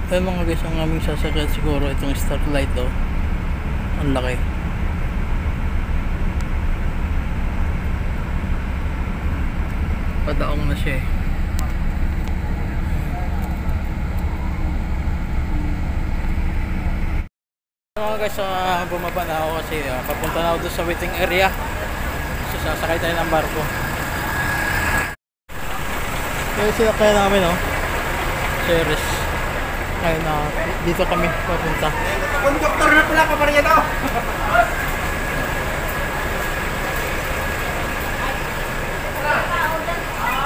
Ayan mga guys, ang aming sasakyan siguro itong starlight oh. Ang laki. Padaong na siya eh. Mga guys, bumaba na ako kasi papunta na ako doon sa waiting area. So sasakay tayo ng barko. Kaya sinakay namin oh. Series. Kaya na dito kami papunta. Konduktor na pala pa rin ito.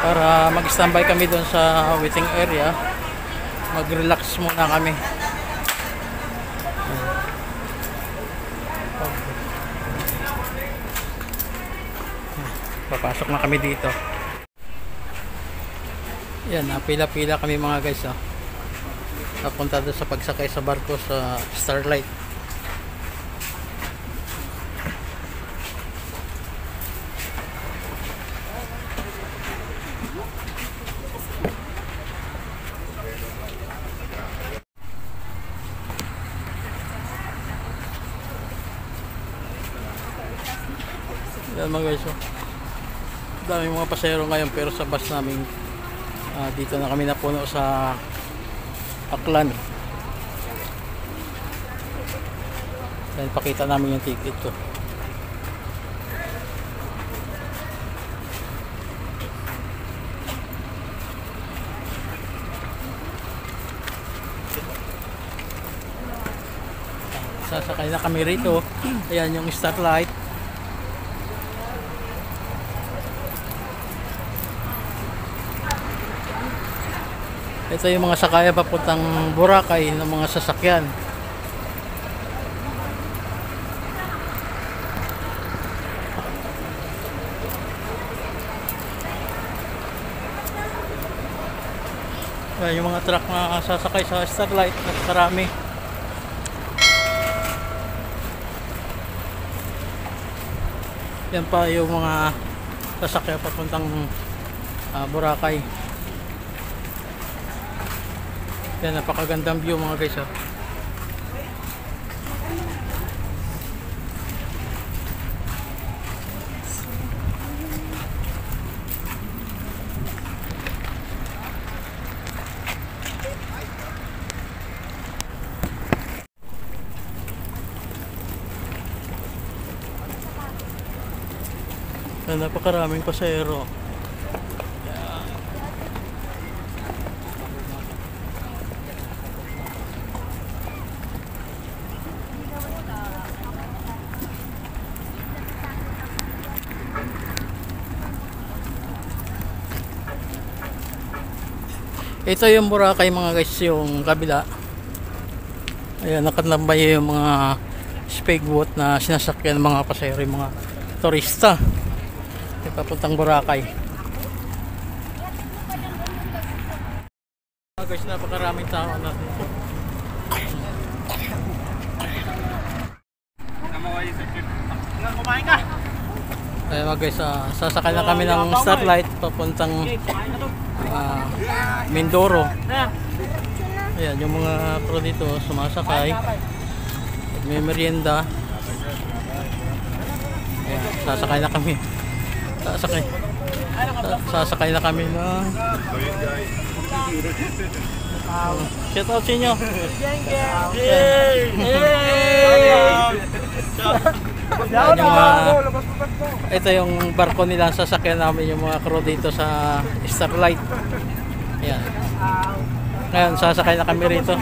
Para mag-standby kami doon sa waiting area. Mag-relax muna kami. Papasok na kami dito. Yan, pila-pila kami mga guys oh. Napunta doon sa pagsakay sa barko sa Starlight. Yan mga guys oh. Daming mga pasahero ngayon pero sa bus namin dito na kami napuno sa Aklan. Then pakita namin yung ticket ko. Sasakay na kami rito. Ayan yung Starlight. Ito yung mga sakaya papuntang Boracay ng mga sasakyan. Ayan yung mga truck na sasakay sa Starlight. Napakarami. Yan pa yung mga sasakyan papuntang Boracay. Yan, napakagandang view mga guys oh. Yan, napakaraming pasahero. Ito yung Boracay mga guys, yung kabila. Ayan, nakatambay yung mga speedboat na sinasakyan ng mga pasahero, yung mga turista. Papuntang Boracay. Mga guys, napakaraming tao na dito. Kumain ka. Ayan mga guys, sasakay na kami ng Starlight papuntang Mindoro. Ayan, yung mga crew dito sumasakay. May merienda. Ayan, sasakay na kami. Sasakay na kami na shout out sa inyo. Ito yung barko nila, sasakyan namin yung mga crew dito sa Starlight. Ayan. Ngayon sasakay na kami rito.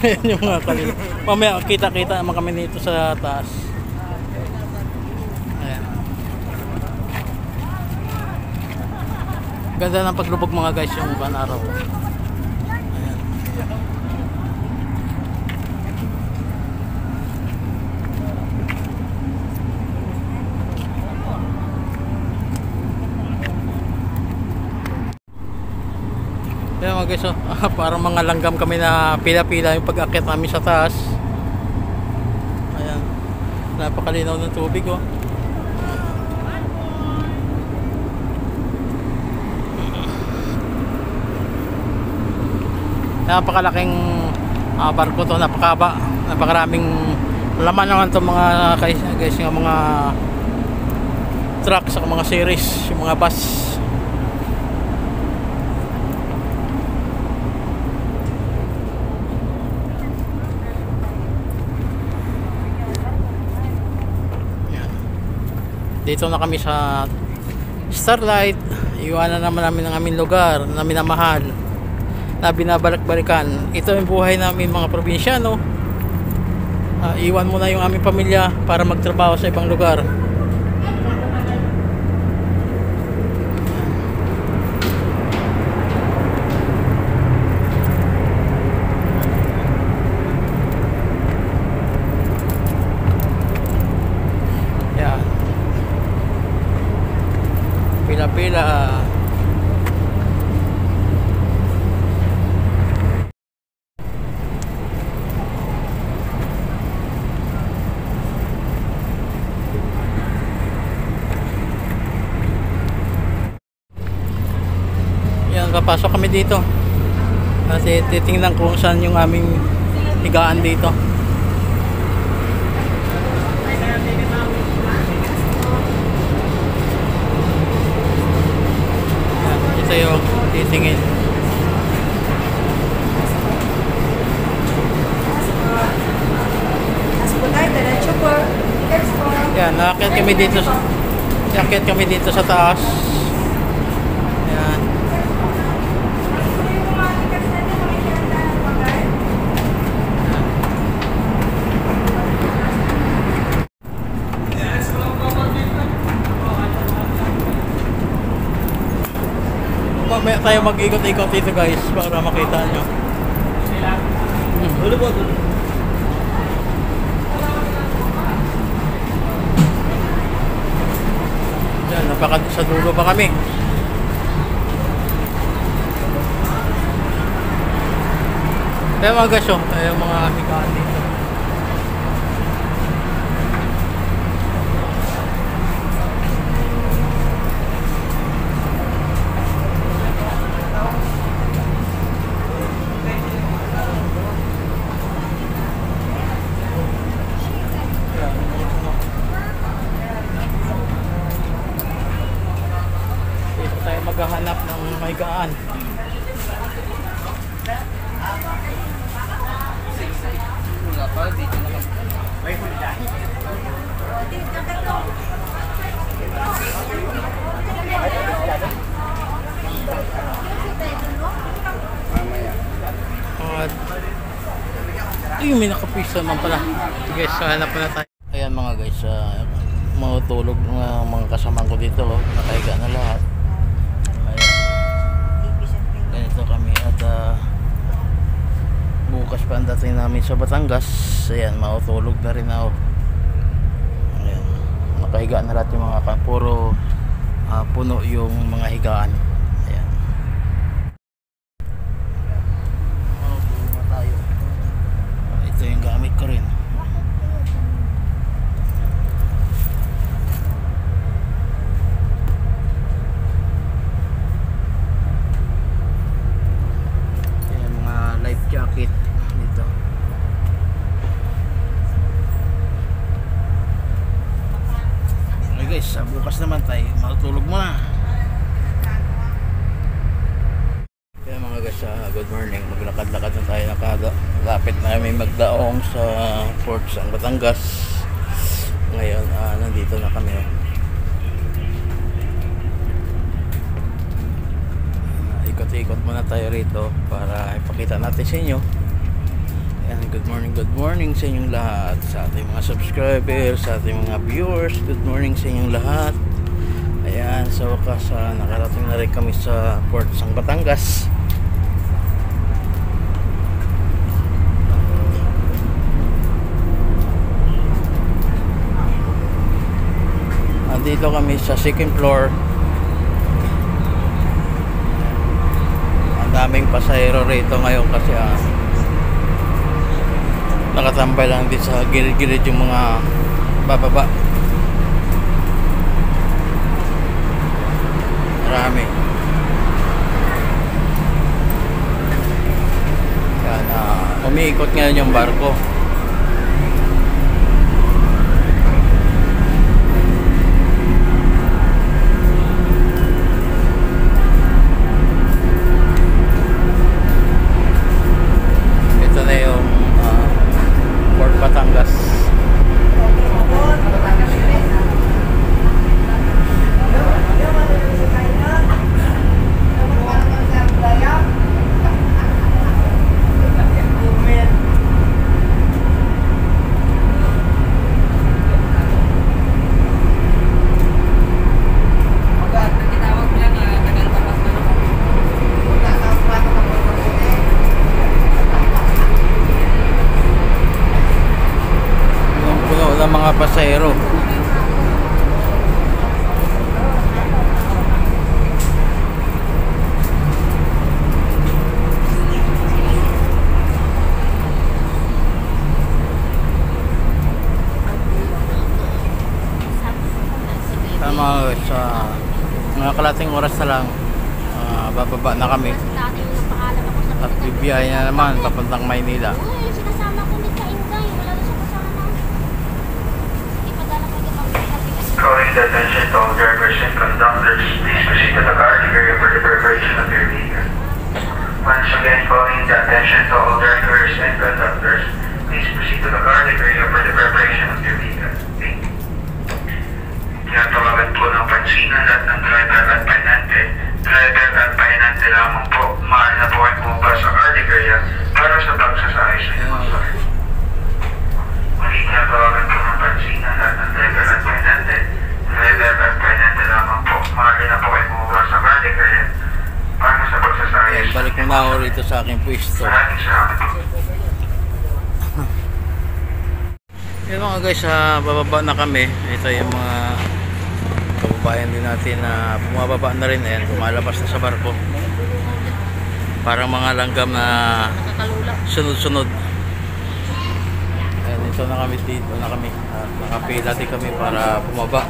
Ayan yung mga kanila. Mamaya kita-kita naman kami dito sa taas. Ayan. Ganda ng paglubog mga guys yung banaraw. Kaya mga guys, parang mga langgam kami na pila-pila yung pag-akit namin sa taas. Ayan, napakalinaw ng tubig oh. Napakalaking barko to, napakaba, napakaraming laman naman to mga guys, yung mga truck sa mga series, yung mga bus. Yan. Dito na kami sa Starlight. Iwanan naman namin ang aming lugar na minamahal, na binabalik-balikan. Ito yung buhay namin mga probinsyano. Iwan muna yung aming pamilya para magtrabaho sa ibang lugar. Yan. Pila-pila. Papasok kami dito kasi titingnan kung saan yung aming higaan dito. Ito yung titingin. Yan, nakakit kami dito sa taas. Yan. Mamaya tayo mag-ikot-ikot dito guys para makita nyo. Yan, napaka sa dulo pa kami. Kaya mga guys, yung mga higaan dito. Maghahanap ng higaan. Ay, may nakapisa naman pala. Guys, hanap na tayo. Ayan mga guys, matulog mga kasamahan ko dito. Nakahiga na lahat. Ganito kami at bukas pa ang dating namin sa Batangas. Ayan, mautulog na rin ako. Ayan, nakahiga na lahat yung mga puro puno yung mga higaan. Ayan, tayo. Ito yung gamit ko rin. Jacket dito. Okay guys, bukas naman tayo matutulog muna. Kaya mga guys, good morning. Maglakad-lakad na tayo, nakalapit na kami magdaong sa Fort San Batangas. Ngayon nandito na kami. Ikot-ikot muna tayo rito para ipakita natin sa inyo. Ayan, good morning sa inyong lahat, sa ating mga subscribers, sa ating mga viewers. Good morning sa inyong lahat. Ayan, sa wakas nakarating na rin kami sa Port San Batangas. Andito kami sa second floor. Daming pasahero rito ngayon kasi nakatambay lang din sa gilid-gilid yung mga bababa. Marami. umiikot ngayon yung barko. Ito na yung Port Batangas. Ng mga pasahero. Tama, sa mga kalating oras na lang bababa na kami at bibiyahe na naman papuntang Maynila. Calling the attention to all drivers and conductors, please proceed to the guarding area for the preparation of your vehicle. Once again, calling the attention to all drivers and conductors, please proceed to the guarding area for the preparation of your vehicle. Thank you. Tinatawagan po ng pansinan lahat ng driver at pahinante. Driver at pahinante lamang po, maaari na po ay bumaba sa guarding area para sa pagsasayos sa inyong mga. Muli tinatawagan po ng pansinan lahat ng driver at pahinante. Driver at pahinante lamang po, maaari na po ay bumaba sa guarding area para sa pagsasayos. Balik mo na ako rito sa aking pwesto. Maraming salamat po. Yun mga guys, bababa na kami. Ito yung mga kababayan din natin na bumababa na rin. Ayan, lumalabas na sa barko. Parang mga langgam na sunod-sunod. Ayan, ito na kami dito na kami. Nakapila din kami para bumaba.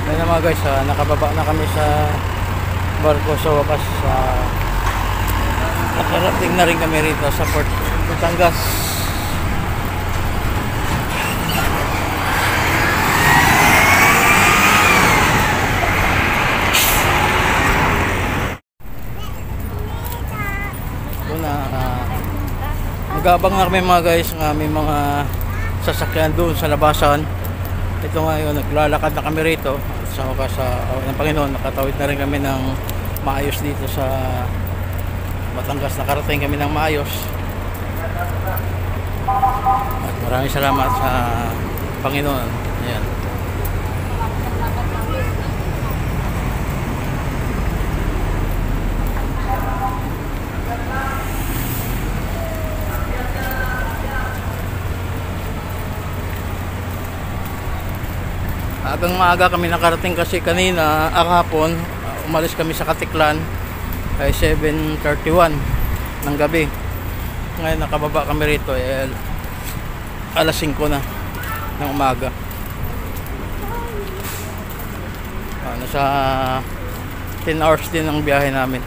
Ayan na mga guys, nakababa na kami sa barko sa wakas. Nakarating na rin kami rito sa Port Batangas. Nag-aabang na kami mga guys ng aming mga sasakyan doon sa labasan. Ito ngayon, naglalakad na kami rito at sa wakas ng Panginoon, nakatawid na rin kami ng maayos dito sa Batangas. Nakarating kami ng maayos at maraming salamat sa Panginoon. Ayan. Hanggang maaga kami nakarating kasi kanina, hapon, umalis kami sa Katiklan ay 7:31 ng gabi. Ngayon nakababa kami rito alas 5 na. ng umaga. Nasa 10 hours din ang biyahe namin.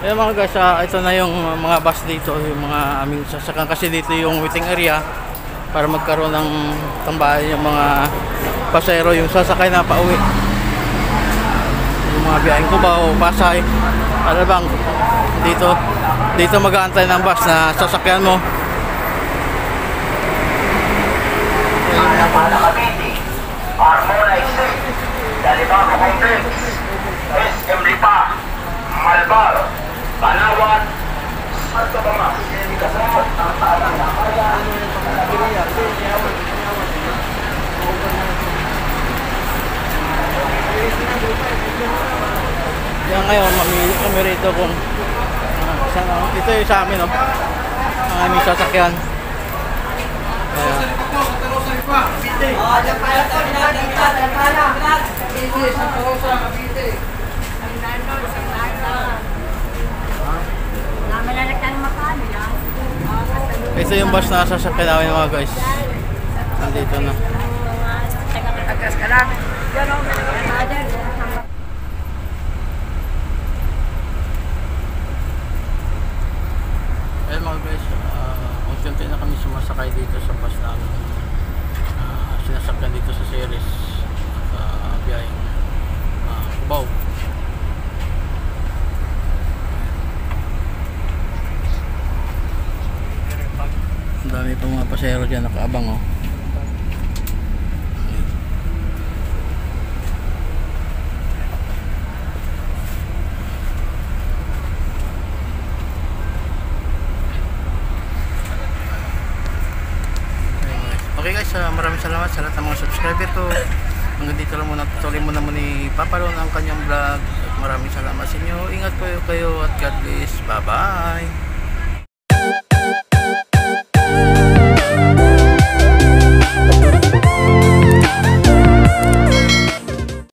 Ayan mga guys, ito na yung mga bus dito, yung mga aming sasakyan, kasi dito yung waiting area para magkaroon ng tambayan yung mga pasero, yung sasakay na pauwi, yung mga biyaheng Cubao, Pasay, Alabang. Dito mag-aantay ng bus na sasakyan mo. Armona Estate, Dalibaco Complex, SM Lipa, Malbar, Palawan, Santo Tomas, kasama ang talang nakaya. Yan ngayon, mamili kami rito kung ito yung sa amin, no? Ang aming sasakyan. Ito yung bus na sasakyan namin mga guys. Nandito na. Ayun mga guys, unti-unti na kami sumasakay dito sa bus namin. Sinasakyan dito sa series at biyaheng Cubao. Ang dami pa mga pasero dyan nakaabang, oh. Okay guys, maraming salamat sa lahat ng mga subscriber ko. Hanggang dito lang muna, tuloy muna ni Papa Ron ang kanyang vlog. Maraming salamat sa inyo. Ingat po kayo at God bless. Bye bye.